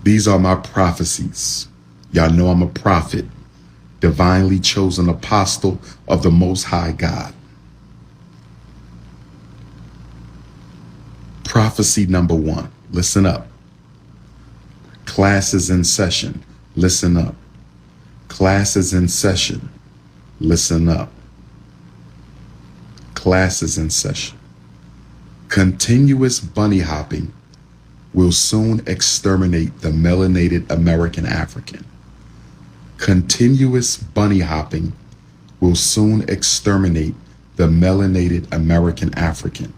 These are my prophecies. Y'all know I'm a prophet, divinely chosen apostle of the Most High God. Prophecy number 1. Listen up. Class is in session. Listen up. Class is in session. Listen up. Class is in session. Continuous bunny hopping will soon exterminate the melanated American African. Continuous bunny hopping will soon exterminate the melanated American African.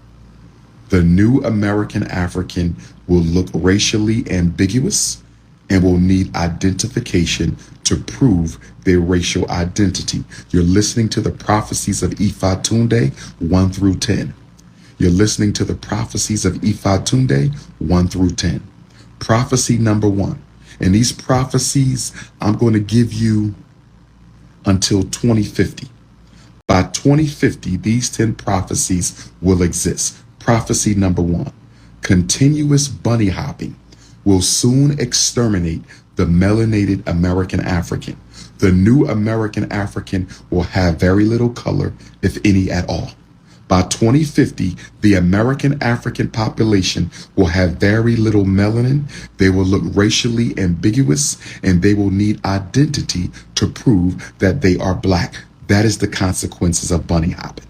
The new American African will look racially ambiguous and will need identification to prove their racial identity. You're listening to the prophecies of Ifa Tunde 1 through 10. You're listening to the prophecies of Ifa Tunde 1 through 10. Prophecy number 1. And these prophecies I'm going to give you until 2050. By 2050, these 10 prophecies will exist. Prophecy number 1. Continuous bunny hopping will soon exterminate the melanated American African. The new American African will have very little color, if any at all. By 2050, the American African population will have very little melanin. They will look racially ambiguous, and they will need identity to prove that they are black. That is the consequences of bunny hopping.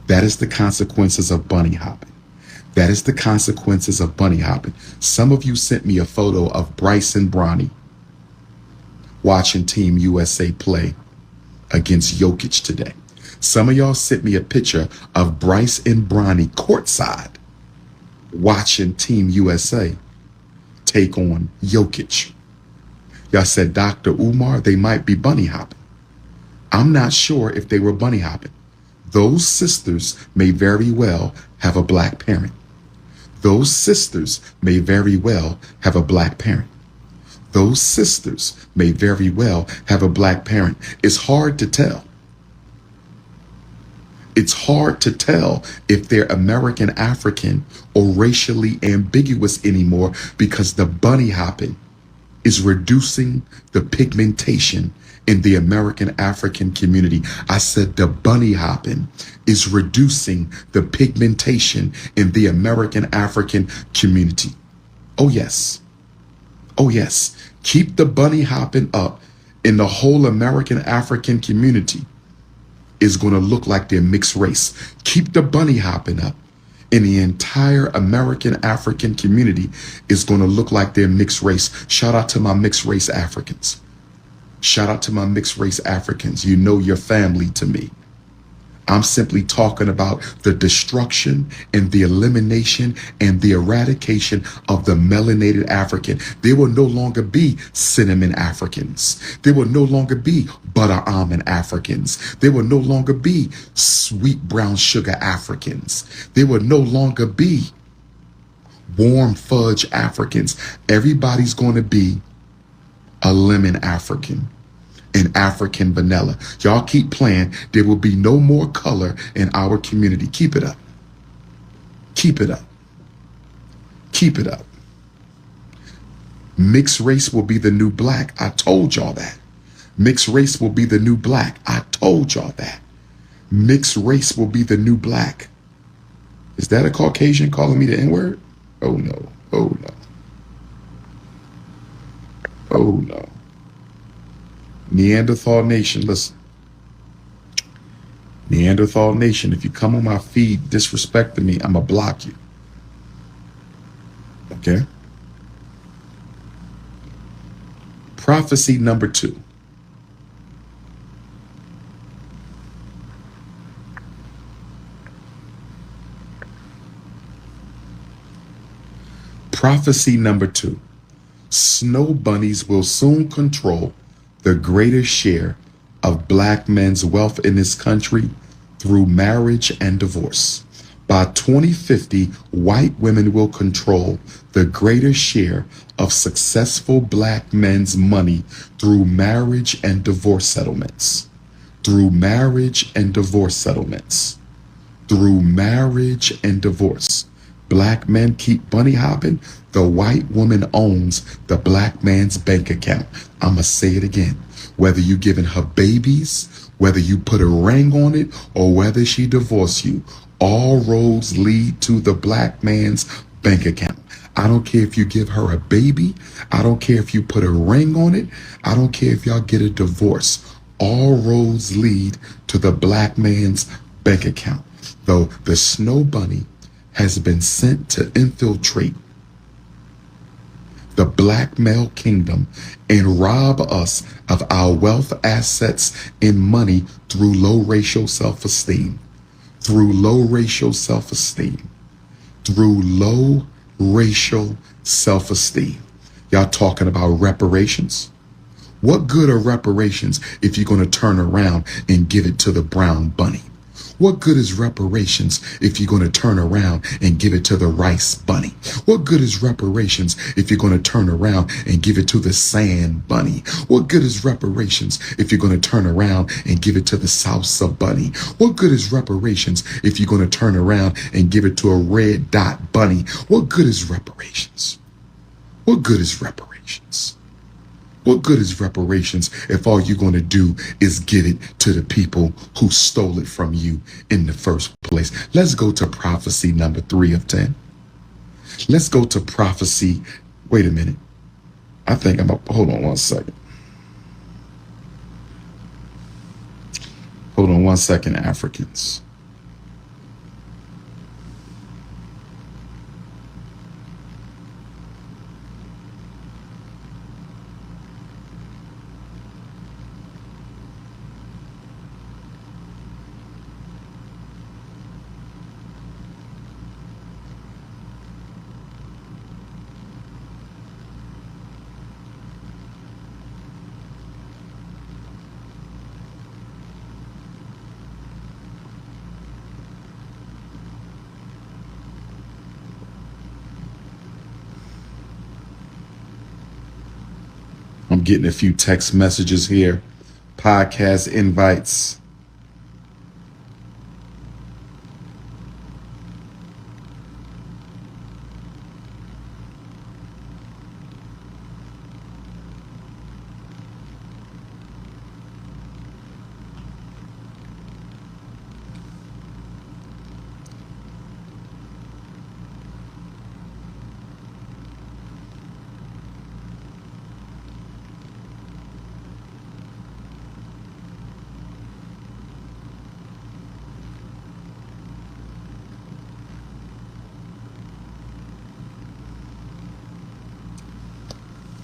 That is the consequences of bunny hopping. That is the consequences of bunny hopping. Some of you sent me a photo of Bryce and Bronny watching Team USA play against Jokic today. Some of y'all sent me a picture of Bryce and Bronny courtside watching Team USA take on Jokic. Y'all said, Dr. Umar, they might be bunny hopping. I'm not sure if they were bunny hopping. Those sisters may very well have a black parent. Those sisters may very well have a black parent. Those sisters may very well have a black parent. It's hard to tell. It's hard to tell if they're American African or racially ambiguous anymore, because the bunny hopping is reducing the pigmentation in the American African community. I said the bunny hopping is reducing the pigmentation in the American African community. Oh yes. Oh yes. Keep the bunny hopping up, in the whole American African community is going to look like they're mixed race. Keep the bunny hopping up, in the entire American African community is going to look like they're mixed race. Shout out to my mixed race Africans. Shout out to my mixed race Africans. You know you're family to me. I'm simply talking about the destruction and the elimination and the eradication of the melanated African. There will no longer be cinnamon Africans. There will no longer be butter almond Africans. There will no longer be sweet brown sugar Africans. There will no longer be warm fudge Africans. Everybody's going to be a lemon African. And African vanilla. Y'all keep playing. There will be no more color in our community. Keep it up. Keep it up. Keep it up. Mixed race will be the new black. I told y'all that. Mixed race will be the new black. I told y'all that. Mixed race will be the new black. Is that a Caucasian calling me the N-word? Oh no. Oh no. Oh no. Neanderthal Nation, listen. Neanderthal Nation, if you come on my feed disrespecting me, I'm going to block you. Okay? Prophecy number 2. Prophecy number 2. Snow bunnies will soon control the greater share of black men's wealth in this country through marriage and divorce. By 2050, white women will control the greater share of successful black men's money through marriage and divorce settlements. Through marriage and divorce settlements. Through marriage and divorce. black men keep bunny hopping, the white woman owns the black man's bank account. I'ma say it again. Whether you giving her babies, whether you put a ring on it, or whether she divorce you, all roads lead to the black man's bank account. I don't care if you give her a baby. I don't care if you put a ring on it. I don't care if y'all get a divorce. All roads lead to the black man's bank account. Though the snow bunny has been sent to infiltrate the black male kingdom and rob us of our wealth, assets, and money through low racial self-esteem. Through low racial self-esteem. Through low racial self-esteem. Y'all talking about reparations? What good are reparations if you're going to turn around and give it to the brown bunny? What good is reparations if you're going to turn around and give it to the rice bunny? What good is reparations if you're going to turn around and give it to the sand bunny? What good is reparations if you're going to turn around and give it to the salsa bunny? What good is reparations if you're going to turn around and give it to a red dot bunny? What good is reparations? What good is reparations? What good is reparations if all you're going to do is give it to the people who stole it from you in the first place? Let's go to prophecy number 3 of 10. Let's go to prophecy. Wait a minute. I think I'm up. Hold on one second. Hold on one second, Africans. I'm getting a few text messages here, podcast invites.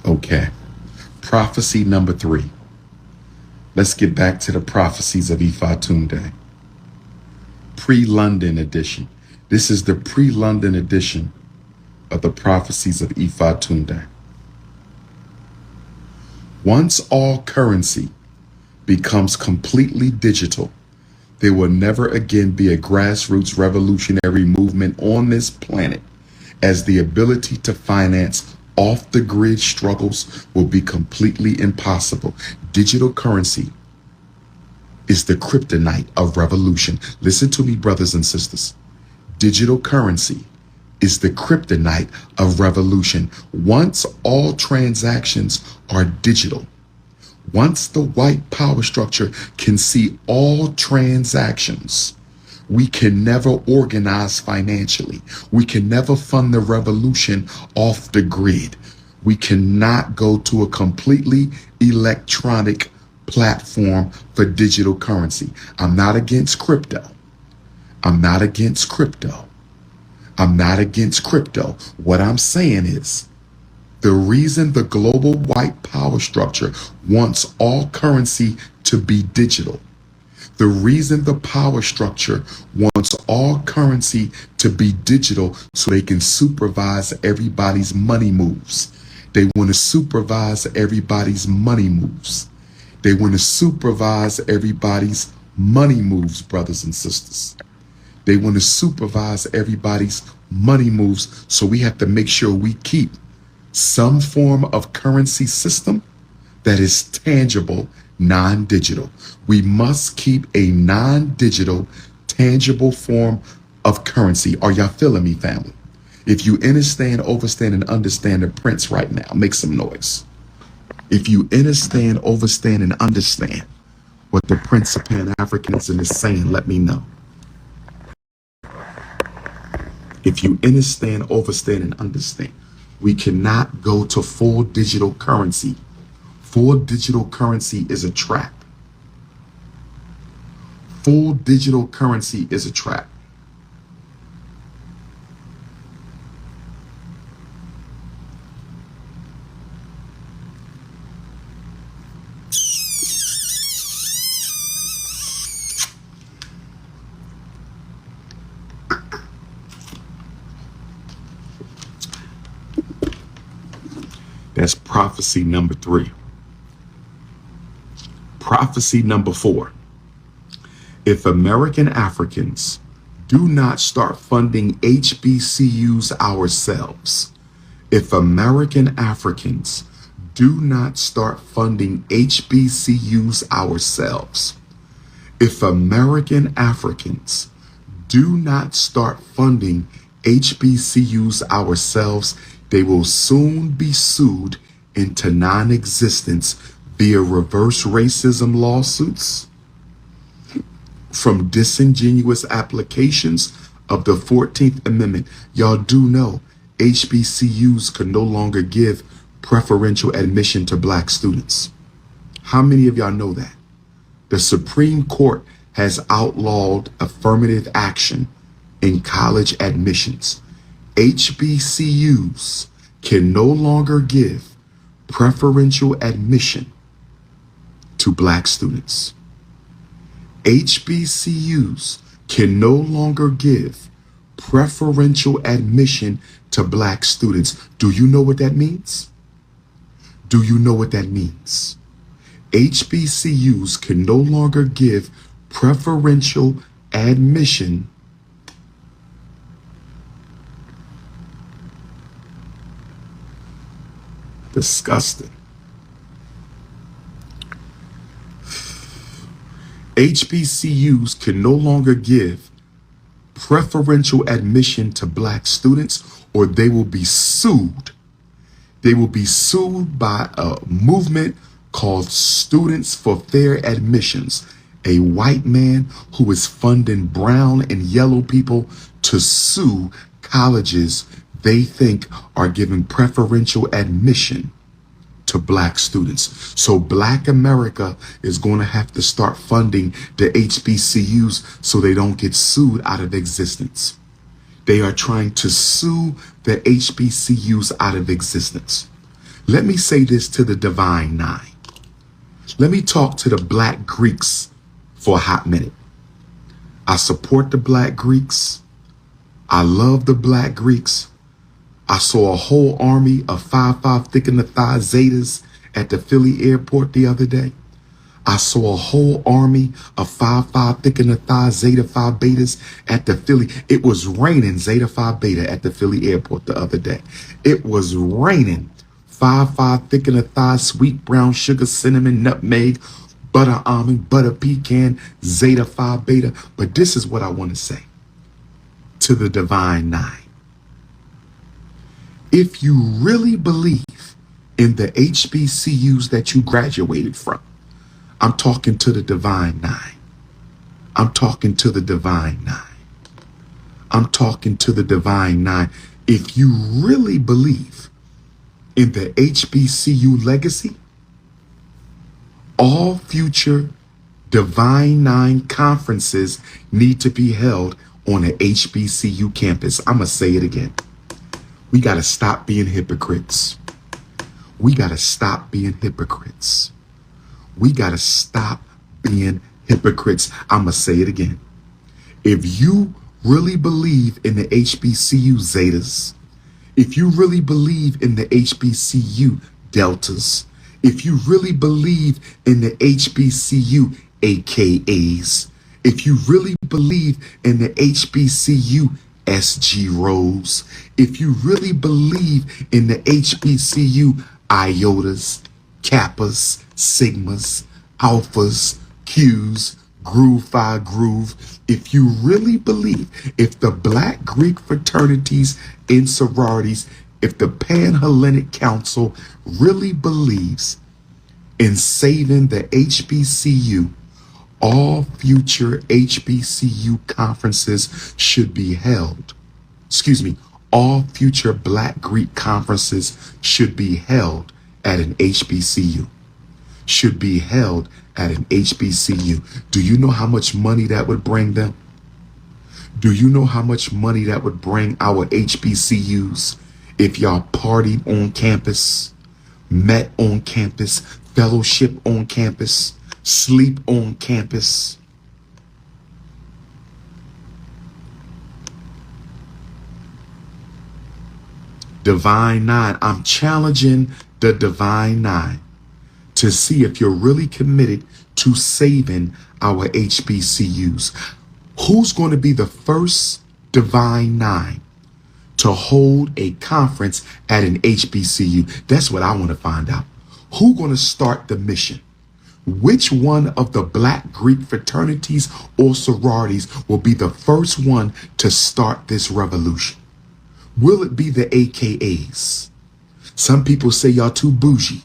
Okay. Prophecy number 3. Let's get back to the prophecies of Ifa Tunde. Pre-London edition. This is the pre-London edition of the prophecies of Ifa Tunde. Once all currency becomes completely digital, there will never again be a grassroots revolutionary movement on this planet, as the ability to finance off-the-grid struggles will be completely impossible. Digital currency is the kryptonite of revolution. Listen to me, brothers and sisters. Digital currency is the kryptonite of revolution. Once all transactions are digital, once the white power structure can see all transactions, we can never organize financially. We can never fund the revolution off the grid. We cannot go to a completely electronic platform for digital currency. I'm not against crypto. I'm not against crypto. I'm not against crypto. What I'm saying is, the reason the global white power structure wants all currency to be digital, the reason the power structure wants all currency to be digital so they can supervise everybody's money moves. They want to supervise everybody's money moves. They want to supervise everybody's money moves, brothers and sisters. They want to supervise everybody's money moves. So we have to make sure we keep some form of currency system that is tangible, non-digital. We must keep a non-digital, tangible form of currency. Are y'all feeling me, family? If you understand, overstand, and understand the prince right now, make some noise. If you understand, overstand, and understand what the Prince of Pan-Africanism is saying, let me know. If you understand, overstand, and understand, we cannot go to full digital currency. Full digital currency is a trap. Full digital currency is a trap. That's prophecy number 3. Prophecy number 4. If American Africans do not start funding HBCUs ourselves, if American Africans do not start funding HBCUs ourselves, if American Africans do not start funding HBCUs ourselves, they will soon be sued into non-existence via reverse racism lawsuits from disingenuous applications of the 14th Amendment. Y'all do know HBCUs could no longer give preferential admission to black students. How many of y'all know that? The Supreme Court has outlawed affirmative action in college admissions. HBCUs can no longer give preferential admission to black students. HBCUs can no longer give preferential admission to black students. Do you know what that means? Do you know what that means? HBCUs can no longer give preferential admission disgusting. HBCUs can no longer give preferential admission to black students, or they will be sued. They will be sued by a movement called Students for Fair Admissions, a white man who is funding brown and yellow people to sue colleges they think are giving preferential admission to black students. So black America is going to have to start funding the HBCUs so they don't get sued out of existence. They are trying to sue the HBCUs out of existence. Let me say this to the Divine Nine. Let me talk to the black Greeks for a hot minute. I support the black Greeks. I love the black Greeks. I saw a whole army of 5'5" thick in the thigh Zetas at the Philly airport the other day. I saw a whole army of 5'5" thick in the thigh Zeta Phi Betas at the Philly. It was raining Zeta Phi Beta at the Philly airport the other day. It was raining 5'5" thick in the thigh, sweet brown sugar, cinnamon, nutmeg, butter almond, butter pecan, Zeta Phi Beta. But this is what I want to say to the Divine Nine. If you really believe in the HBCUs that you graduated from, I'm talking to the Divine Nine. I'm talking to the Divine Nine. I'm talking to the Divine Nine. If you really believe in the HBCU legacy, all future Divine Nine conferences need to be held on an HBCU campus. I'm going to say it again. We got to stop being hypocrites. We got to stop being hypocrites. We got to stop being hypocrites. I'm going to say it again. If you really believe in the HBCU Zetas, if you really believe in the HBCU Deltas, if you really believe in the HBCU AKAs, if you really believe in the HBCU SG Rose, if you really believe in the HBCU Iotas, Kappas, Sigmas, Alphas, Qs, groove fi groove. If you really believe, if the Black Greek fraternities and sororities, if the Pan-Hellenic Council really believes in saving the HBCU, all future HBCU conferences should be held. All future Black Greek conferences should be held at an HBCU. Should be held at an HBCU. Do you know how much money that would bring them? Do you know how much money that would bring our HBCUs if y'all partied on campus, met on campus, fellowship on campus, sleep on campus? Divine Nine, I'm challenging the Divine Nine to see if you're really committed to saving our HBCUs. Who's going to be the first Divine Nine to hold a conference at an HBCU? That's what I want to find out. Who's going to start the mission? Which one of the Black Greek fraternities or sororities will be the first one to start this revolution? Will it be the AKAs? Some people say y'all too bougie.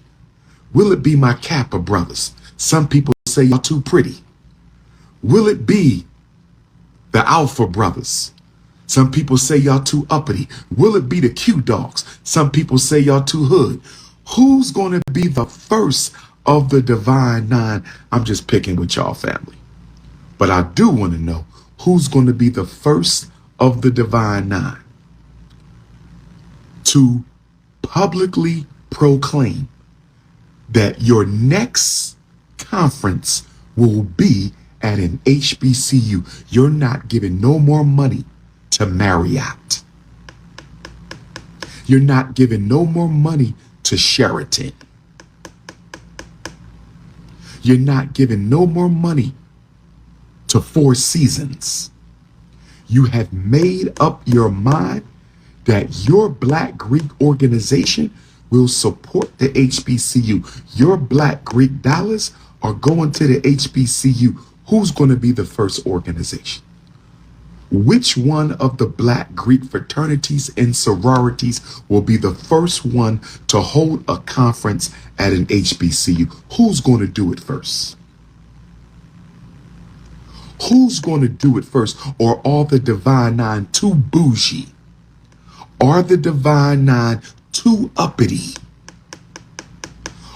Will it be my Kappa brothers? Some people say y'all too pretty. Will it be the Alpha brothers? Some people say y'all too uppity. Will it be the Q dogs? Some people say y'all too hood. Who's going to be the first of the Divine Nine? I'm just picking with y'all, family. But I do want to know who's going to be the first of the Divine Nine to publicly proclaim that your next conference will be at an HBCU. You're not giving no more money to Marriott. You're not giving no more money to Sheraton. You're not giving no more money to Four Seasons. You have made up your mind that your Black Greek organization will support the HBCU. Your Black Greek dollars are going to the HBCU. Who's going to be the first organization? Which one of the Black Greek fraternities and sororities will be the first one to hold a conference at an HBCU? Who's going to do it first? Who's going to do it first? Or are the Divine Nine too bougie? Are the Divine Nine too uppity?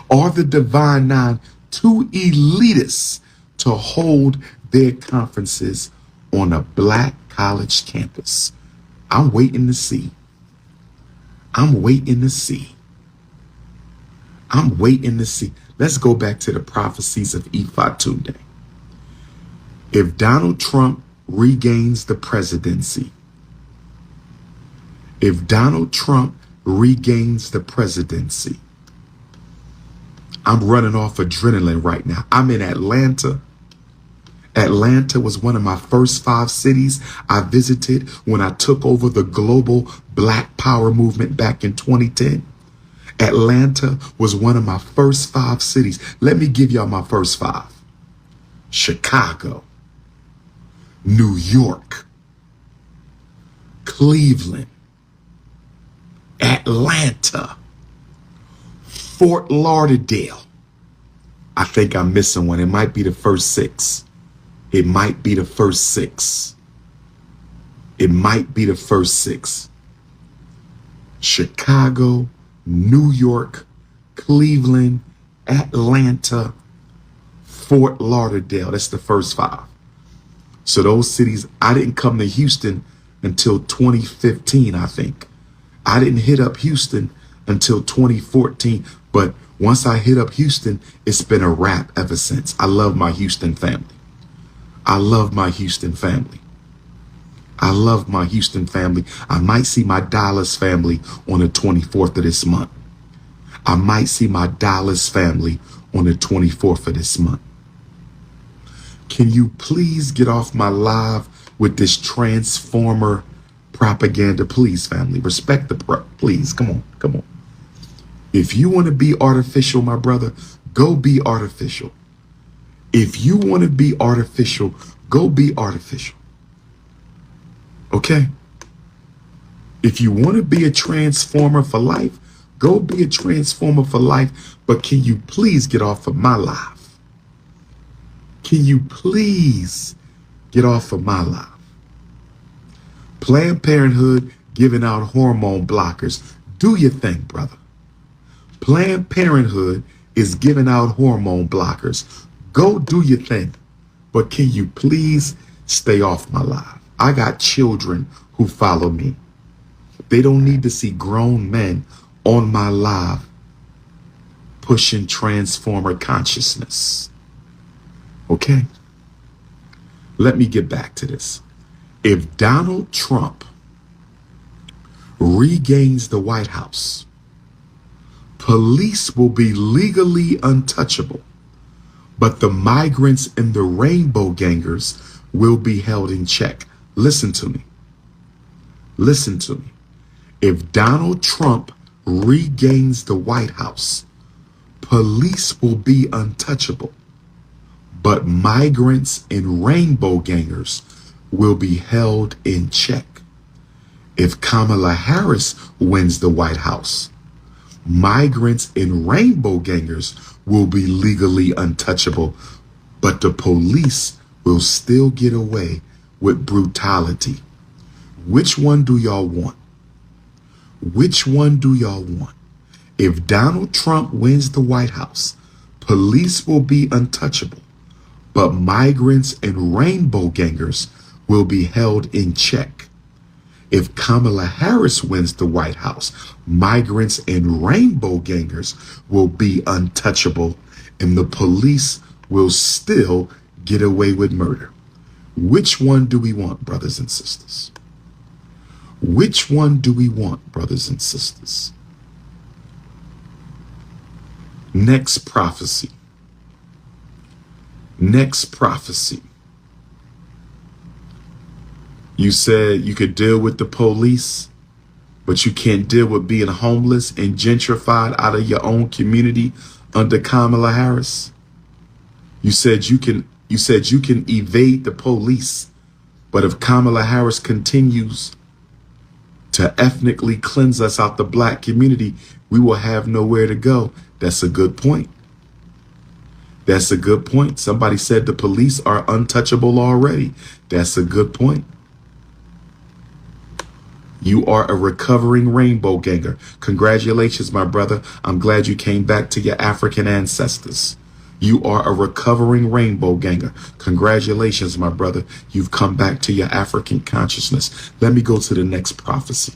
Are the Divine Nine too elitist to hold their conferences on a Black college campus? I'm waiting to see. I'm waiting to see. I'm waiting to see. Let's go back to the prophecies of Ifatunde. If Donald Trump regains the presidency, if Donald Trump regains the presidency, I'm running off adrenaline right now. I'm in Atlanta. Atlanta was one of my first 5 cities I visited when I took over the global Black Power movement back in 2010. Atlanta was one of my first 5 cities. Let me give y'all my first 5. Chicago, New York, Cleveland, Atlanta, Fort Lauderdale. I think I'm missing one. It might be the first 6. It might be the first 6. It might be the first 6. Chicago, New York, Cleveland, Atlanta, Fort Lauderdale. That's the first 5. So those cities, I didn't come to Houston until 2015, I think. I didn't hit up Houston until 2014. But once I hit up Houston, it's been a wrap ever since. I love my Houston family. I love my Houston family. I love my Houston family. I might see my Dallas family on the 24th of this month. I might see my Dallas family on the 24th of this month. Can you please get off my live with this transformer propaganda? Please, family, respect the please. Come on, come on. If you want to be artificial, my brother, go be artificial. If you want to be artificial, go be artificial. Okay? If you want to be a transformer for life, go be a transformer for life. But can you please get off of my life? Can you please get off of my life? Planned Parenthood giving out hormone blockers. Do your thing, brother. Planned Parenthood is giving out hormone blockers. Go do your thing. But can you please stay off my life? I got children who follow me. They don't need to see grown men on my live pushing transformer consciousness. Okay? Let me get back to this. If Donald Trump regains the White House, police will be legally untouchable, but the migrants and the rainbow gangers will be held in check. Listen to me. Listen to me. If Donald Trump regains the White House, police will be untouchable, but migrants and rainbow gangers will be held in check. If Kamala Harris wins the White House, migrants and rainbow gangers will be legally untouchable, but the police will still get away with brutality. Which one do y'all want? Which one do y'all want? If Donald Trump wins the White House, police will be untouchable, but migrants and rainbow gangers will be held in check. If Kamala Harris wins the White House, migrants and rainbow gangers will be untouchable, and the police will still get away with murder. Which one do we want, brothers and sisters? Which one do we want, brothers and sisters? Next prophecy. Next prophecy. You said you could deal with the police, but you can't deal with being homeless and gentrified out of your own community under Kamala Harris. You said you can evade the police, but if Kamala Harris continues to ethnically cleanse us out the black community, we will have nowhere to go. That's a good point. That's a good point. Somebody said the police are untouchable already. That's a good point. You are a recovering rainbow ganger. Congratulations, my brother. I'm glad you came back to your African ancestors. You are a recovering rainbow ganger. Congratulations, my brother. You've come back to your African consciousness. Let me go to the next prophecy.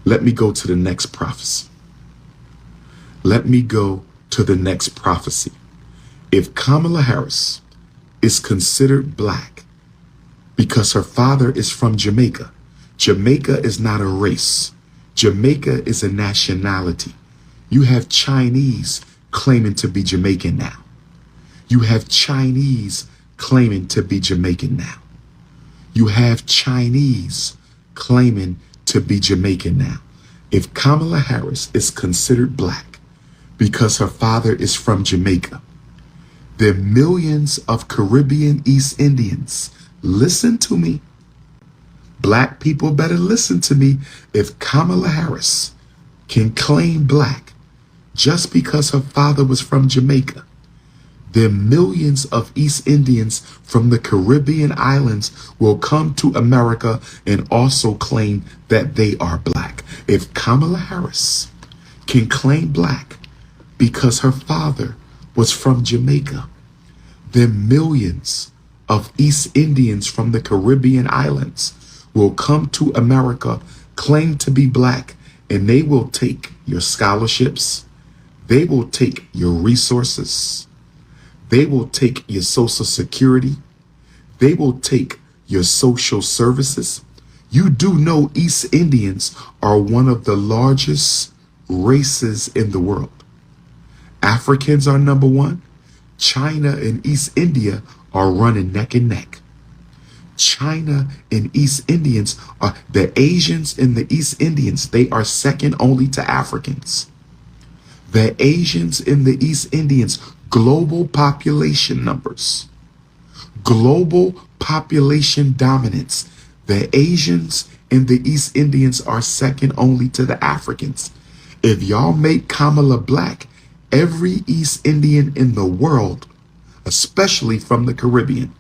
Let me go to the next prophecy. Let me go to the next prophecy. If Kamala Harris is considered black because her father is from Jamaica, Jamaica is not a race. Jamaica is a nationality. You have Chinese claiming to be Jamaican now. You have Chinese claiming to be Jamaican now. You have Chinese claiming to be Jamaican now. If Kamala Harris is considered black because her father is from Jamaica, there are millions of Caribbean East Indians. Listen to me. Black people better listen to me. If Kamala Harris can claim black just because her father was from Jamaica, there are millions of East Indians from the Caribbean islands will come to America and also claim that they are black. If Kamala Harris can claim black because her father was from Jamaica, there are millions of East Indians from the Caribbean islands will come to America, claim to be black, and they will take your scholarships. They will take your resources. They will take your Social Security. They will take your social services. You do know East Indians are one of the largest races in the world. Africans are number one. China and East India are running neck and neck. China and East Indians are the Asians and the East Indians. They are second only to Africans. The Asians and the East Indians global population numbers, global population dominance. The Asians and the East Indians are second only to the Africans. If y'all make Kamala black, every East Indian in the world, especially from the Caribbean,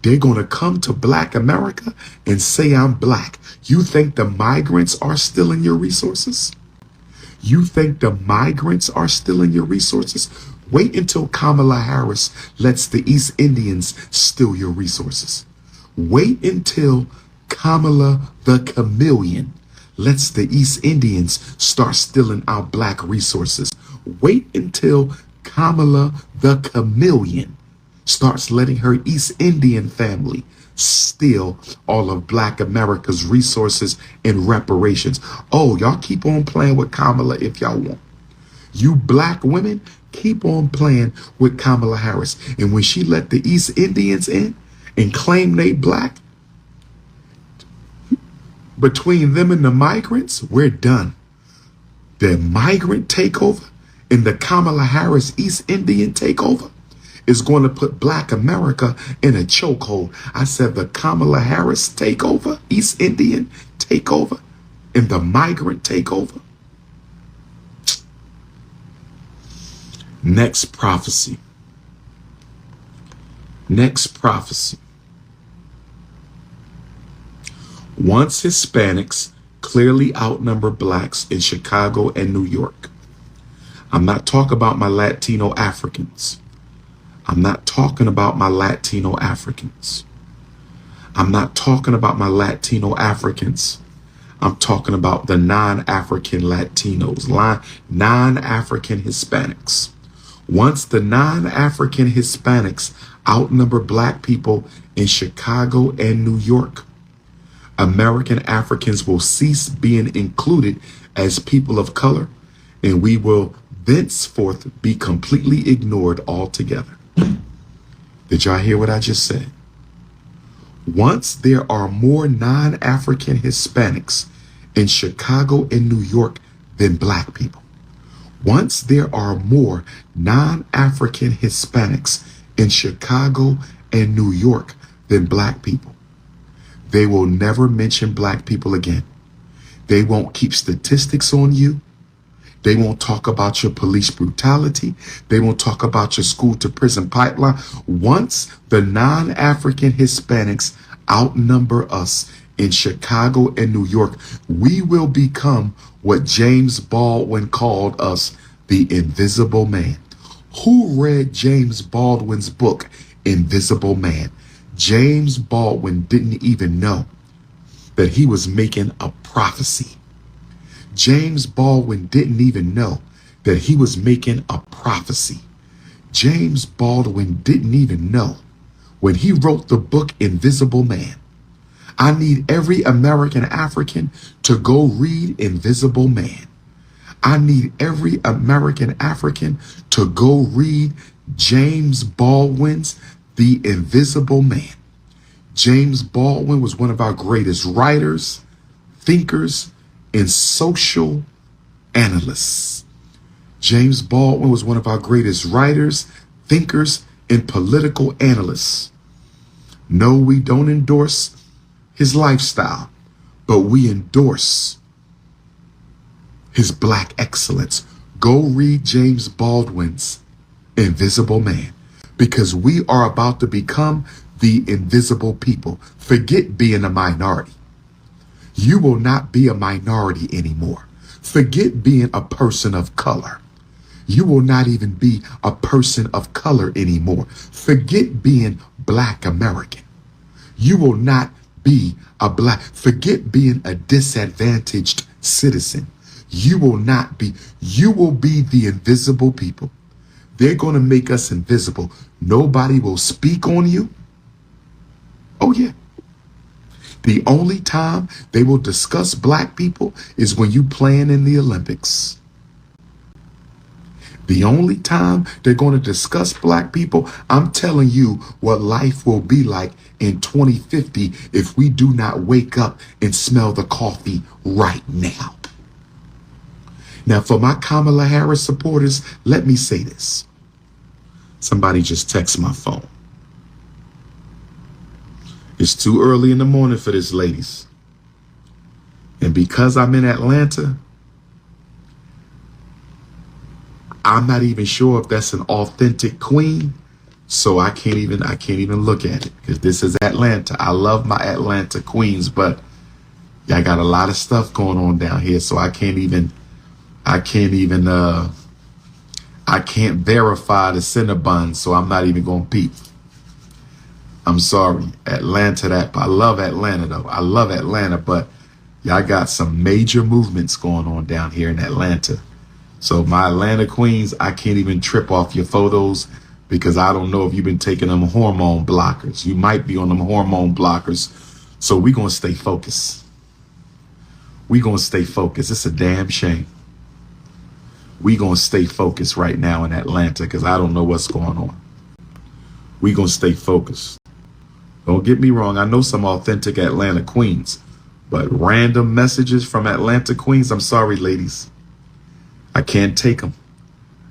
they're going to come to Black America and say, I'm black. You think the migrants are stealing your resources? You think the migrants are stealing your resources? Wait until Kamala Harris lets the East Indians steal your resources. Wait until Kamala the chameleon lets the East Indians start stealing our black resources. Wait until Kamala the chameleon starts letting her East Indian family steal all of Black America's resources and reparations. Oh, y'all keep on playing with Kamala if y'all want. You black women, keep on playing with Kamala Harris. And when she let the East Indians in and claim they black, between them and the migrants, we're done. The migrant takeover and the Kamala Harris East Indian takeover is going to put Black America in a chokehold. I said the Kamala Harris takeover, East Indian takeover, and the migrant takeover. Next prophecy. Next prophecy. Once Hispanics clearly outnumber blacks in Chicago and New York. I'm not talking about my Latino Africans. I'm not talking about my Latino Africans. I'm not talking about my Latino Africans. I'm talking about the non-African Latinos, non-African Hispanics. Once the non-African Hispanics outnumber black people in Chicago and New York, American Africans will cease being included as people of color, and we will thenceforth be completely ignored altogether. Did y'all hear what I just said? Once there are more non-African Hispanics in Chicago and New York than black people, once there are more non-African Hispanics in Chicago and New York than black people, they will never mention black people again. They won't keep statistics on you. They won't talk about your police brutality. They won't talk about your school to prison pipeline. Once the non-African Hispanics outnumber us in Chicago and New York, we will become what James Baldwin called us, the Invisible Man. Who read James Baldwin's book, Invisible Man? James Baldwin didn't even know that he was making a prophecy. James Baldwin didn't even know that he was making a prophecy. James Baldwin didn't even know when he wrote the book Invisible Man. I need every American African to go read Invisible Man. I need every American African to go read James Baldwin's The Invisible Man. James Baldwin was one of our greatest writers, thinkers, and social analysts. James Baldwin was one of our greatest writers, thinkers, and political analysts. No, we don't endorse his lifestyle, but we endorse his black excellence. Go read James Baldwin's Invisible Man, because we are about to become the invisible people. Forget being a minority. You will not be a minority anymore. Forget being a person of color. You will not even be a person of color anymore. Forget being Black American. You will not be a black. Forget being a disadvantaged citizen. You will not be. You will be the invisible people. They're going to make us invisible. Nobody will speak on you. Oh, yeah. The only time they will discuss black people is when you playing in the Olympics. The only time they're going to discuss black people, I'm telling you what life will be like in 2050 if we do not wake up and smell the coffee right now. Now, for my Kamala Harris supporters, let me say this. Somebody just text my phone. It's too early in the morning for this, ladies. And because I'm in Atlanta, I'm not even sure if that's an authentic queen. So I can't even look at it because this is Atlanta. I love my Atlanta queens, but I got a lot of stuff going on down here. So I can't verify the Cinnabon. So I'm not even going to peep. I'm sorry, Atlanta. I love Atlanta though. I love Atlanta, but y'all got some major movements going on down here in Atlanta. So my Atlanta queens, I can't even trip off your photos because I don't know if you've been taking them hormone blockers. You might be on them hormone blockers. So we're going to stay focused. We're going to stay focused. It's a damn shame. We're going to stay focused right now in Atlanta because I don't know what's going on. We're going to stay focused. Don't get me wrong. I know some authentic Atlanta queens, but random messages from Atlanta queens, I'm sorry, ladies. I can't take them.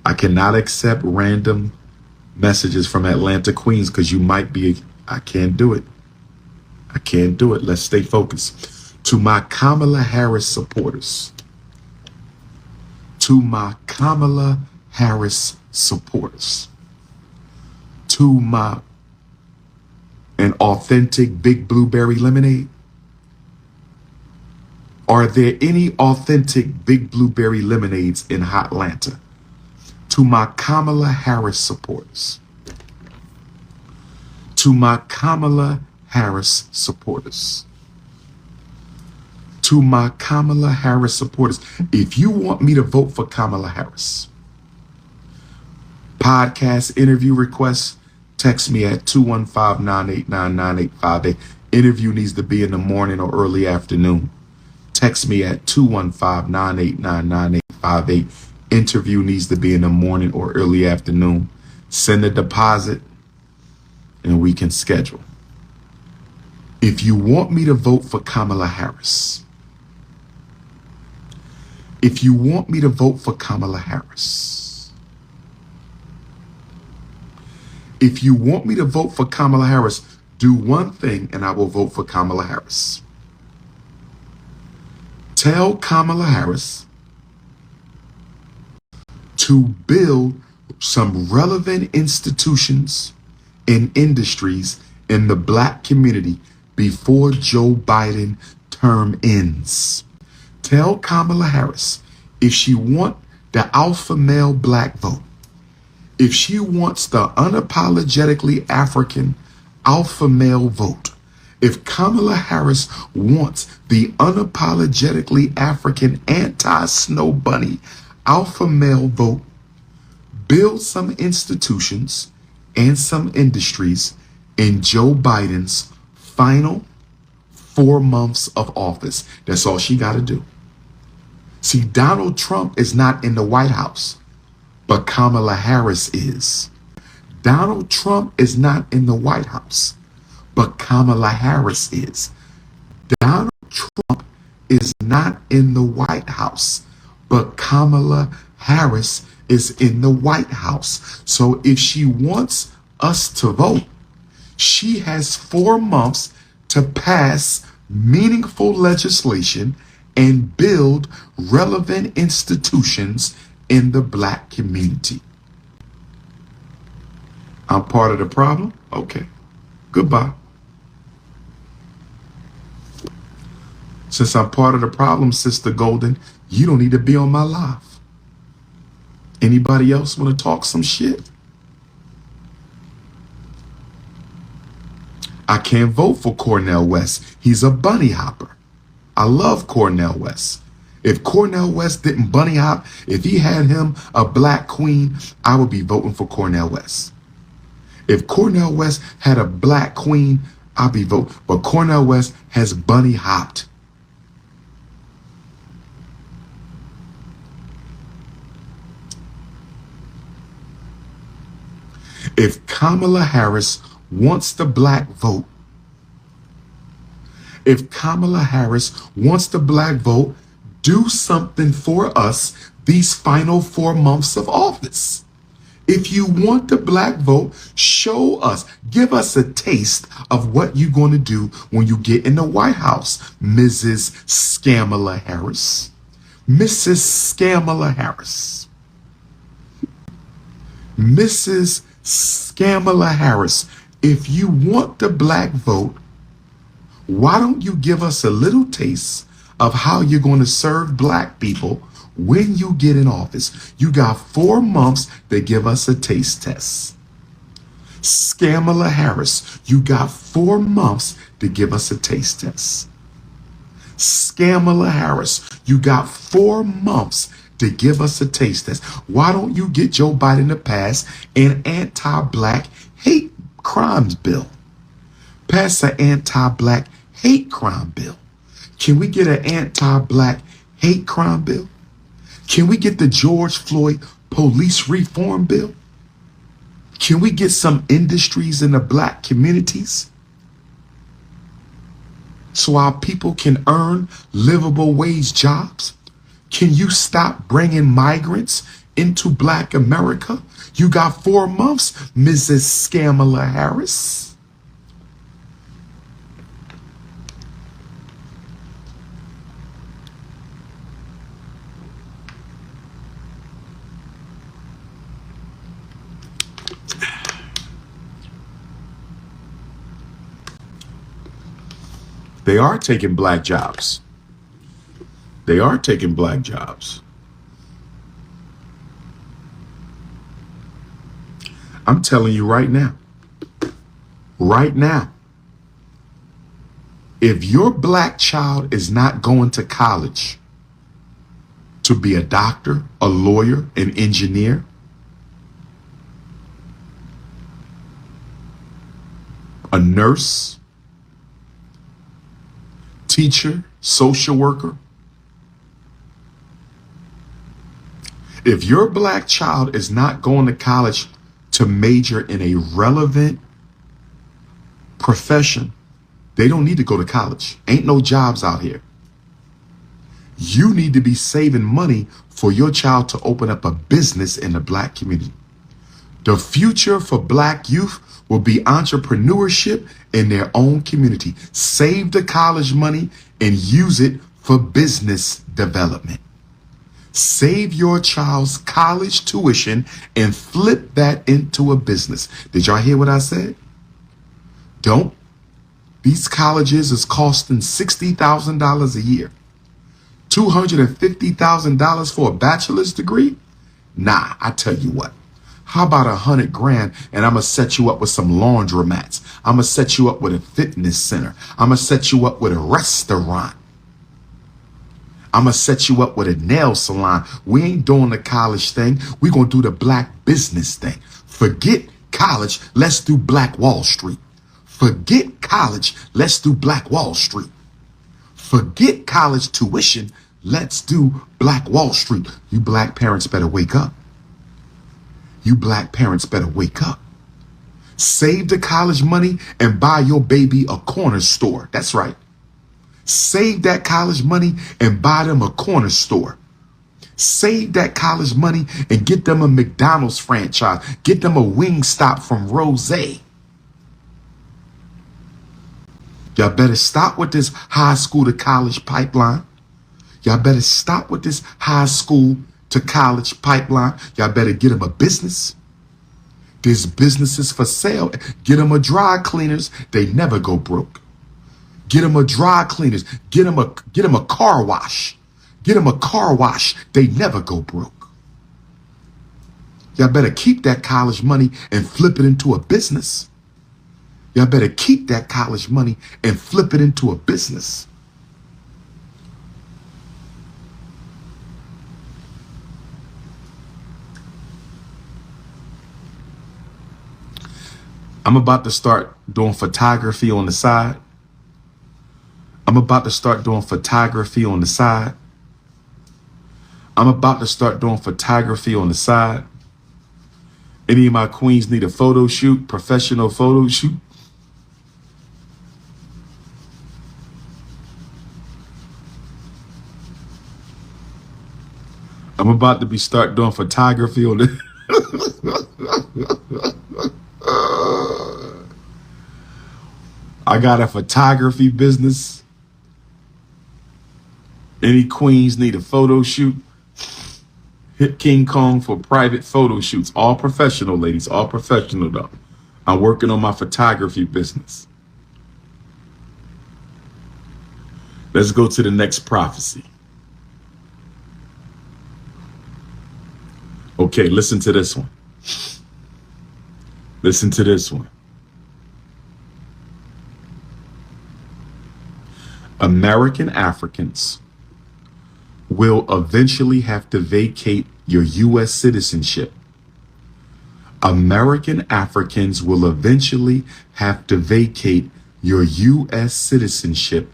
I cannot accept random messages from Atlanta queens because you might be, I can't do it. I can't do it. Let's stay focused. To my Kamala Harris supporters. To my Kamala Harris supporters. To my an authentic big blueberry lemonade. Are there any authentic big blueberry lemonades in Hotlanta? To my Kamala Harris supporters. To my Kamala Harris supporters. To my Kamala Harris supporters. If you want me to vote for Kamala Harris, podcast interview requests, text me at 215-989-9858. Interview needs to be in the morning or early afternoon. Text me at 215-989-9858. Interview needs to be in the morning or early afternoon. Send a deposit and we can schedule. If you want me to vote for Kamala Harris, if you want me to vote for Kamala Harris, if you want me to vote for Kamala Harris, do one thing and I will vote for Kamala Harris. Tell Kamala Harris to build some relevant institutions and industries in the black community before Joe Biden term ends. Tell Kamala Harris if she wants the alpha male black vote, if she wants the unapologetically African alpha male vote, if Kamala Harris wants the unapologetically African anti-snow bunny alpha male vote, build some institutions and some industries in Joe Biden's final 4 months of office. That's all she got to do. See, Donald Trump is not in the White House, but Kamala Harris is. Donald Trump is not in the White House, but Kamala Harris is. Donald Trump is not in the White House, but Kamala Harris is in the White House. So if she wants us to vote, she has 4 months to pass meaningful legislation and build relevant institutions in the black community. I'm part of the problem? Okay. Goodbye. Since I'm part of the problem, Sister Golden, you don't need to be on my live. Anybody else want to talk some shit? I can't vote for Cornel West. He's a bunny hopper. I love Cornel West. If Cornel West didn't bunny hop, if he had him a black queen, I would be voting for Cornel West. If Cornel West had a black queen, I'd be voting. But Cornel West has bunny hopped. If Kamala Harris wants the black vote, if Kamala Harris wants the black vote, do something for us these final 4 months of office. If you want the black vote, show us, give us a taste of what you're going to do when you get in the White House, Mrs. Scamala Harris. Mrs. Scamala Harris. Mrs. Scamala Harris, if you want the black vote, why don't you give us a little taste of how you're going to serve black people when you get in office? You got 4 months to give us a taste test. Scamala Harris, you got 4 months to give us a taste test. Scamala Harris, you got 4 months to give us a taste test. Why don't you get Joe Biden to pass an anti-black hate crimes bill? Pass an anti-black hate crime bill. Can we get an anti-black hate crime bill? Can we get the George Floyd police reform bill? Can we get some industries in the black communities so our people can earn livable wage jobs? Can you stop bringing migrants into black America? You got 4 months, Mrs. Scamala Harris. They are taking black jobs. They are taking black jobs. I'm telling you right now, if your black child is not going to college to be a doctor, a lawyer, an engineer, a nurse, teacher, social worker, if your black child is not going to college to major in a relevant profession, they don't need to go to college. Ain't no jobs out here. You need to be saving money for your child to open up a business in the black community. The future for black youth will be entrepreneurship in their own community. Save the college money and use it for business development. Save your child's college tuition and flip that into a business. Did y'all hear what I said? Don't. These colleges is costing $60,000 a year. $250,000 for a bachelor's degree? Nah, I tell you what. How about $100 grand and I'm going to set you up with some laundromats. I'm going to set you up with a fitness center. I'm going to set you up with a restaurant. I'm going to set you up with a nail salon. We ain't doing the college thing. We're going to do the black business thing. Forget college. Let's do Black Wall Street. Forget college. Let's do Black Wall Street. Forget college tuition. Let's do Black Wall Street. You black parents better wake up. You black parents better wake up. Save the college money and buy your baby a corner store. That's right. Save that college money and buy them a corner store. Save that college money and get them a McDonald's franchise. Get them a Wingstop from Rose. Y'all better stop with this high school to college pipeline. Y'all better stop with this high school to college pipeline. Y'all better get them a business. There's businesses for sale. Get them a dry cleaners. They never go broke. Get them a dry cleaners. Get them a car wash. Get them a car wash. They never go broke. Y'all better keep that college money and flip it into a business. Y'all better keep that college money and flip it into a business. I'm about to start doing photography on the side. I'm about to start doing photography on the side. I'm about to start doing photography on the side. Any of my queens need a photo shoot, professional photo shoot? I'm about to start doing photography on the I got a photography business. Any queens need a photo shoot? Hit King Kong for private photo shoots. All professional, ladies. All professional, though. I'm working on my photography business. Let's go to the next prophecy. Okay, listen to this one. Listen to this one. American Africans will eventually have to vacate your U.S. citizenship. American Africans will eventually have to vacate your U.S. citizenship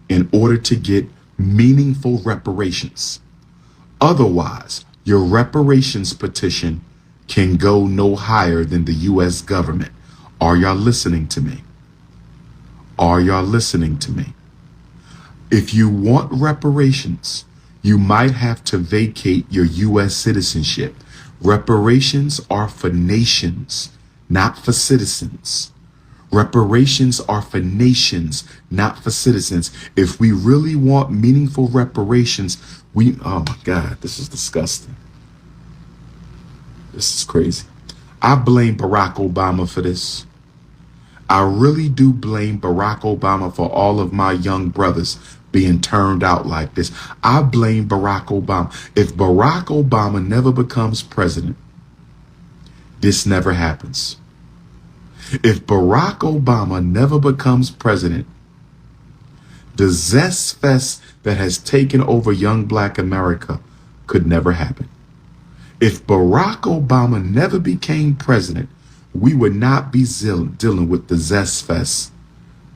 in order to get meaningful reparations. Otherwise, your reparations petition can go no higher than the U.S. government. Are y'all listening to me? Are y'all listening to me? If you want reparations, you might have to vacate your U.S. citizenship. Reparations are for nations, not for citizens. Reparations are for nations, not for citizens. If we really want meaningful reparations, oh my God, this is disgusting. This is crazy. I blame Barack Obama for this. I really do blame Barack Obama for all of my young brothers being turned out like this. I blame Barack Obama. If Barack Obama never becomes president, this never happens. If Barack Obama never becomes president, the zest fest that has taken over young black America could never happen. If Barack Obama never became president, we would not be dealing with the zest fest.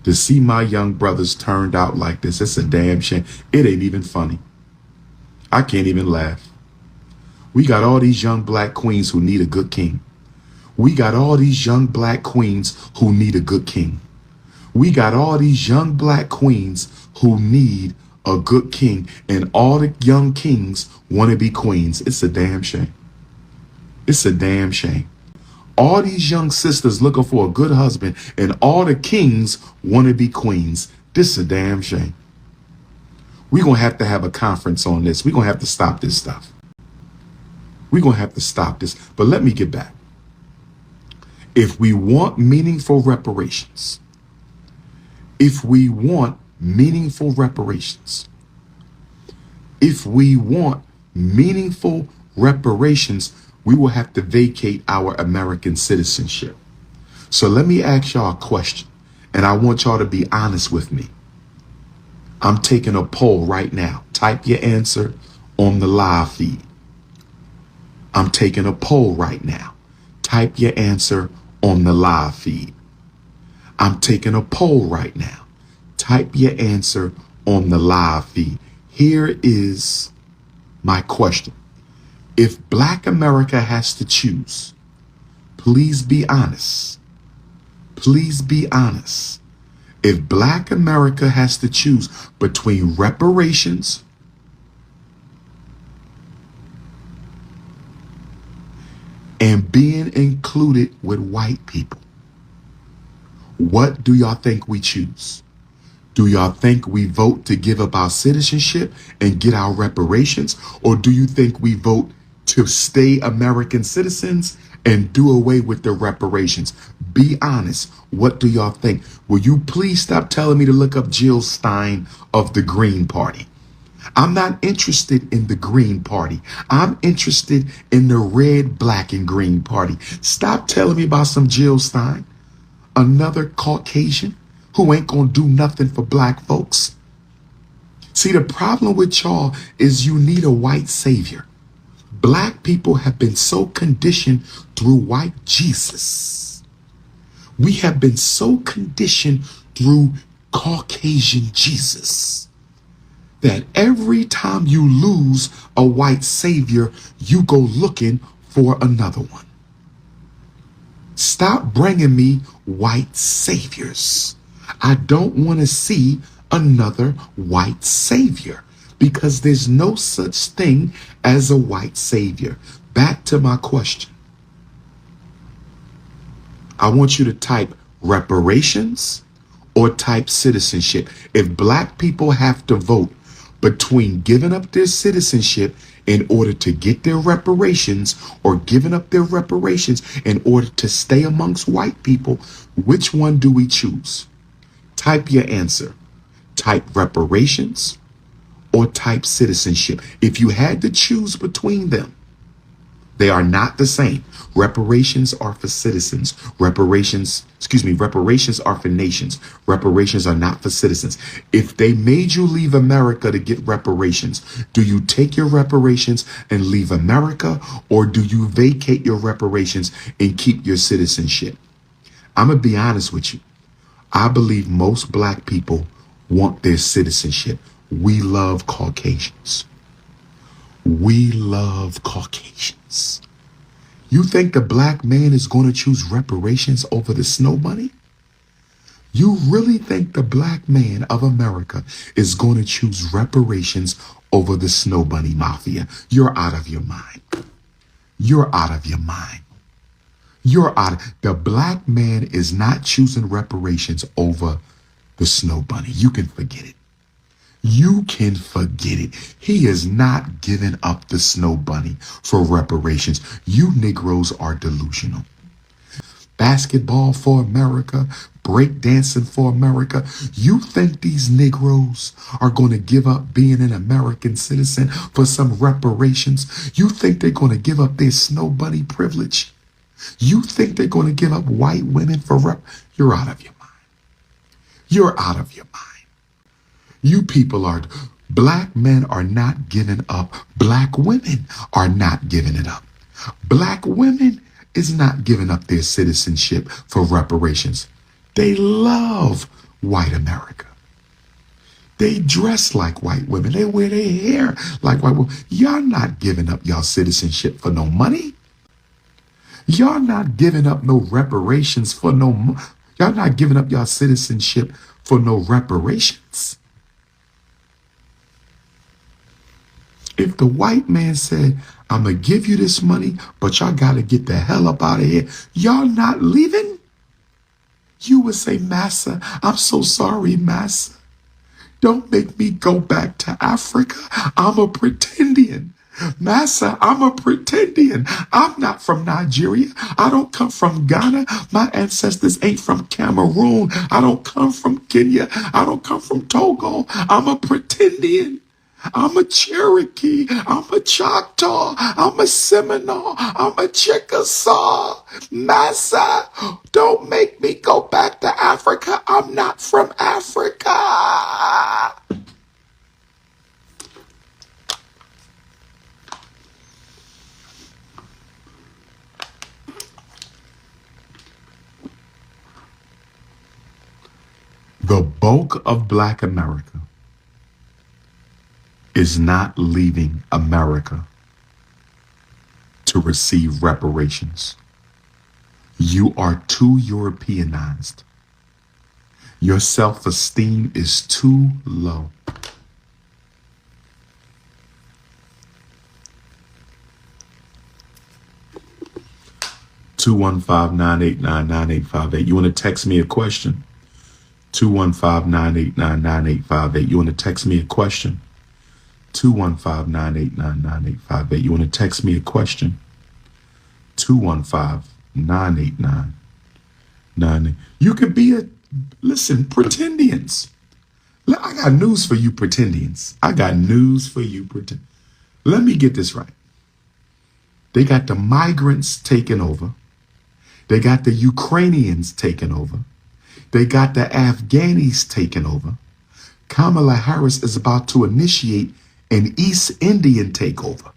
To see my young brothers turned out like this, it's a damn shame. It ain't even funny. I can't even laugh. We got all these young black queens who need a good king. We got all these young black queens who need a good king. We got all these young black queens who need a good king, and all the young kings want to be queens. It's a damn shame. It's a damn shame. All these young sisters looking for a good husband, and all the kings want to be queens. This is a damn shame. We're going to have a conference on this. We're going to have to stop this stuff. We're going to have to stop this. But let me get back. If we want meaningful reparations, if we want meaningful reparations, if we want meaningful reparations, we will have to vacate our American citizenship. So let me ask y'all a question, and I want y'all to be honest with me. I'm taking a poll right now. Type your answer on the live feed. I'm taking a poll right now. Type your answer on the live feed. I'm taking a poll right now. Type your answer on the live feed. Here is my question. If Black America has to choose, please be honest. Please be honest. If Black America has to choose between reparations and being included with white people, what do y'all think we choose? Do y'all think we vote to give up our citizenship and get our reparations? Or do you think we vote to stay American citizens and do away with the reparations? Be honest. What do y'all think? Will you please stop telling me to look up Jill Stein of the Green Party? I'm not interested in the Green Party. I'm interested in the red, black, and green party. Stop telling me about some Jill Stein, another Caucasian who ain't gonna do nothing for black folks. See, the problem with y'all is you need a white savior. Black people have been so conditioned through white Jesus. We have been so conditioned through Caucasian Jesus that every time you lose a white savior, you go looking for another one. Stop bringing me white saviors. I don't want to see another white savior, because there's no such thing as a white savior. Back to my question. I want you to type reparations or type citizenship. If black people have to vote between giving up their citizenship in order to get their reparations or giving up their reparations in order to stay amongst white people, which one do we choose? Type your answer. Type reparations or type citizenship. If you had to choose between them, they are not the same. Reparations are for citizens. Reparations are for nations. Reparations are not for citizens. If they made you leave America to get reparations, do you take your reparations and leave America, or do you vacate your reparations and keep your citizenship? I'm going to be honest with you. I believe most black people want their citizenship. We love Caucasians. We love Caucasians. You think the black man is going to choose reparations over the snow bunny? You really think the black man of America is going to choose reparations over the snow bunny mafia? You're out of your mind. You're out of your mind. You're out. The black man is not choosing reparations over the snow bunny. You can forget it. You can forget it. He is not giving up the snow bunny for reparations. You Negroes are delusional. Basketball for America, breakdancing for America. You think these Negroes are going to give up being an American citizen for some reparations? You think they're going to give up their snow bunny privilege? You think they're going to give up white women for You're out of your mind. You're out of your mind. You people are, black men are not giving up. Black women are not giving it up. Black women is not giving up their citizenship for reparations. They love white America. They dress like white women. They wear their hair like white women. Y'all not giving up y'all citizenship for no money. Y'all not giving up no reparations for no, y'all not giving up y'all citizenship for no reparations. If the white man said, I'm going to give you this money, but y'all got to get the hell up out of here, y'all not leaving? You would say, Massa, I'm so sorry, Massa. Don't make me go back to Africa. I'm a pretendian. Massa, I'm a pretendian. I'm not from Nigeria. I don't come from Ghana. My ancestors ain't from Cameroon. I don't come from Kenya. I don't come from Togo. I'm a pretendian. I'm a Cherokee. I'm a Choctaw. I'm a Seminole. I'm a Chickasaw. Massa, don't make me go back to Africa. I'm not from Africa. The bulk of Black America is not leaving America to receive reparations. You are too Europeanized. Your self-esteem is too low. Two 215-989-9858. You want to text me a question? 215-989-9858. You want to text me a question? 215-989-9858. You want to text me a question? 215-989-9858. You could be listen, pretendians. I got news for you, pretendians. I got news for you, Let me get this right. They got the migrants taking over. They got the Ukrainians taking over. They got the Afghanis taking over. Kamala Harris is about to initiate an East Indian takeover.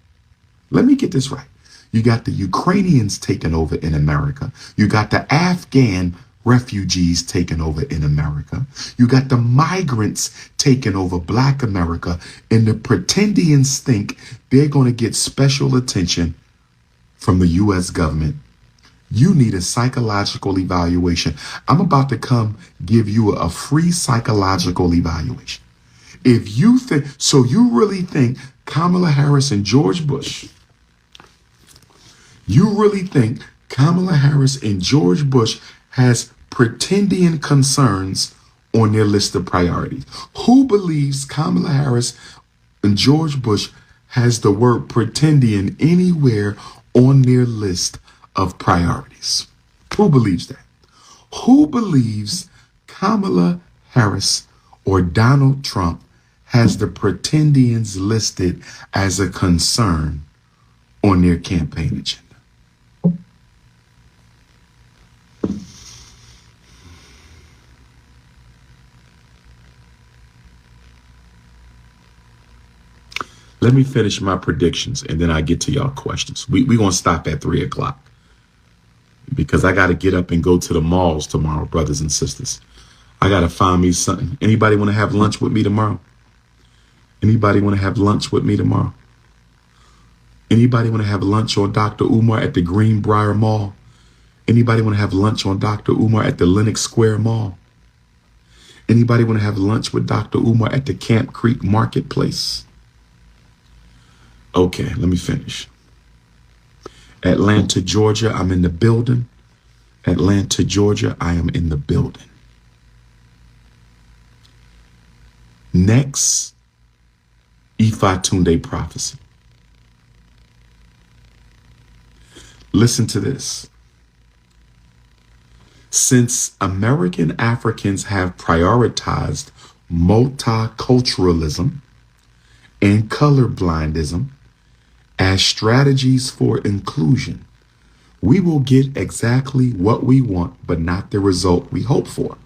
Let me get this right. You got the Ukrainians taking over in America. You got the Afghan refugees taking over in America. You got the migrants taking over Black America. And the pretendians think they're going to get special attention from the U.S. government. You need a psychological evaluation. I'm about to come give you a free psychological evaluation. If you think, so you really think Kamala Harris and George Bush You really think Kamala Harris and George Bush has pretendian concerns on their list of priorities? Who believes Kamala Harris and George Bush has the word pretendian anywhere on their list of priorities? Who believes that? Who believes Kamala Harris or Donald Trump has the pretendians listed as a concern on their campaign agenda? Let me finish my predictions and then I get to y'all questions. We're going to stop at 3 o'clock because I got to get up and go to the malls tomorrow, brothers and sisters. I got to find me something. Anybody want to have lunch with me tomorrow? Anybody want to have lunch with me tomorrow? Anybody want to have lunch on Dr. Umar at the Greenbrier Mall? Anybody want to have lunch on Dr. Umar at the Lenox Square Mall? Anybody want to have lunch with Dr. Umar at the Camp Creek Marketplace? Okay, let me finish. Atlanta, Georgia, I'm in the building. Atlanta, Georgia, I am in the building. Next, Ifa Tunde prophecy. Listen to this. Since American Africans have prioritized multiculturalism and colorblindism as strategies for inclusion, we will get exactly what we want, but not the result we hope for.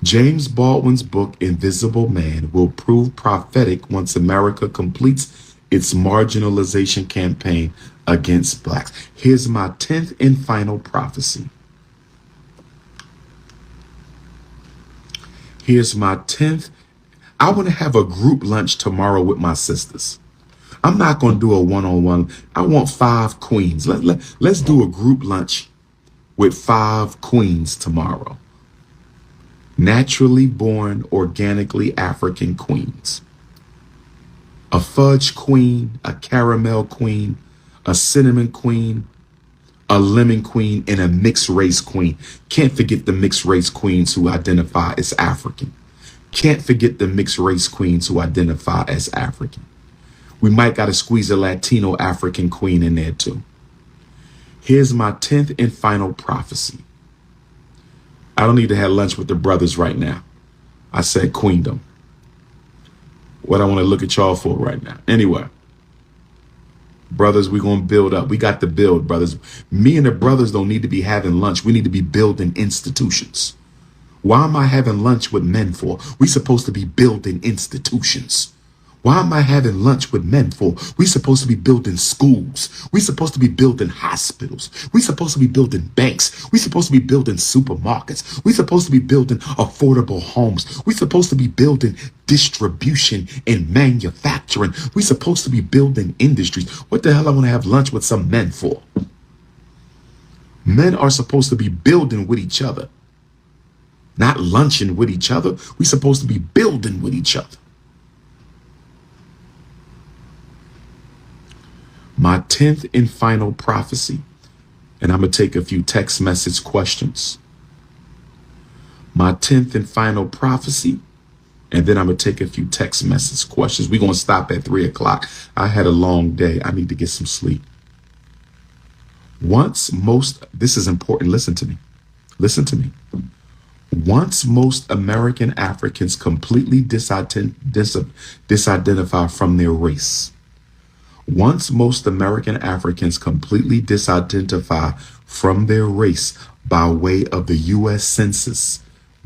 James Baldwin's book, Invisible Man, will prove prophetic once America completes its marginalization campaign against blacks. Here's my 10th and final prophecy. Here's my 10th. I want to have a group lunch tomorrow with my sisters. I'm not going to do a one-on-one. I want 5 queens. Let's do a group lunch with 5 queens tomorrow. Naturally born, organically African queens. A fudge queen, a caramel queen, a cinnamon queen, a lemon queen, and a mixed race queen. Can't forget the mixed race queens who identify as African. Can't forget the mixed race queens who identify as African. We might got to squeeze a Latino African queen in there too. Here's my 10th and final prophecy. I don't need to have lunch with the brothers right now. I said queendom. What I want to look at y'all for right now. Anyway, brothers, we're going to build up. We got to build, brothers. Me and the brothers don't need to be having lunch. We need to be building institutions. Why am I having lunch with men for? We supposed to be building institutions. Why am I having lunch with men for? We supposed to be building schools. We supposed to be building hospitals. We supposed to be building banks. We supposed to be building supermarkets. We supposed to be building affordable homes. We supposed to be building distribution and manufacturing. We supposed to be building industries. What the hell I want to have lunch with some men for? Men are supposed to be building with each other, not lunching with each other. We supposed to be building with each other. My 10th and final prophecy, and I'm going to take a few text message questions. My 10th and final prophecy, and then I'm going to take a few text message questions. We're going to stop at 3 o'clock. I had a long day. I need to get some sleep. This is important. Listen to me. Listen to me. Once most American Africans completely disidentify from their race, once most American Africans completely disidentify from their race by way of the U.S. Census,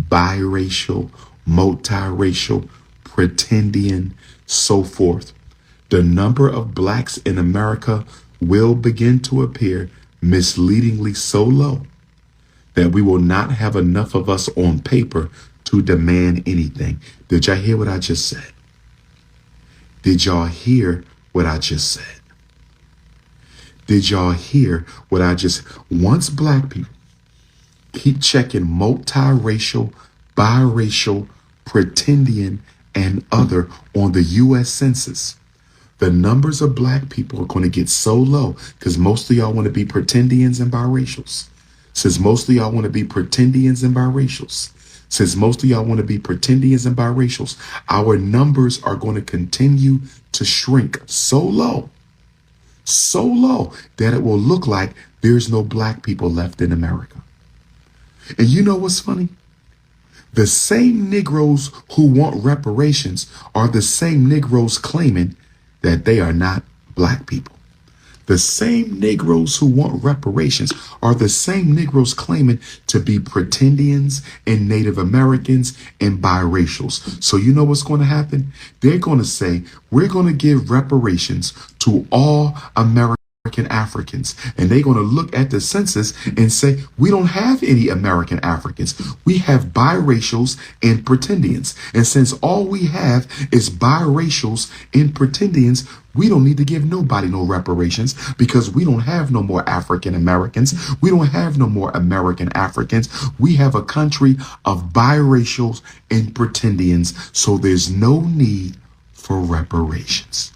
biracial, multiracial, pretendian, so forth, the number of blacks in America will begin to appear misleadingly so low that we will not have enough of us on paper to demand anything. Did y'all hear what I just said? Did y'all hear what I just said? Did y'all hear what I just... Once black people keep checking multiracial, biracial, pretendian, and other on the U.S. Census, the numbers of black people are going to get so low because most of y'all want to be pretendians and biracials. Since most of y'all want to be pretendians and biracials. Since most of y'all want to be pretendians and biracials, our numbers are going to continue to shrink so low that it will look like there's no black people left in America. And you know what's funny? The same Negroes who want reparations are the same Negroes claiming that they are not black people. The same Negroes who want reparations are the same Negroes claiming to be pretendians and Native Americans and biracials. So you know what's going to happen? They're going to say, we're going to give reparations to all American Africans. And they're going to look at the census and say, we don't have any American Africans. We have biracials and pretendians. And since all we have is biracials and pretendians, we don't need to give nobody no reparations because we don't have no more African Americans. We don't have no more American Africans. We have a country of biracials and pretendians. So there's no need for reparations.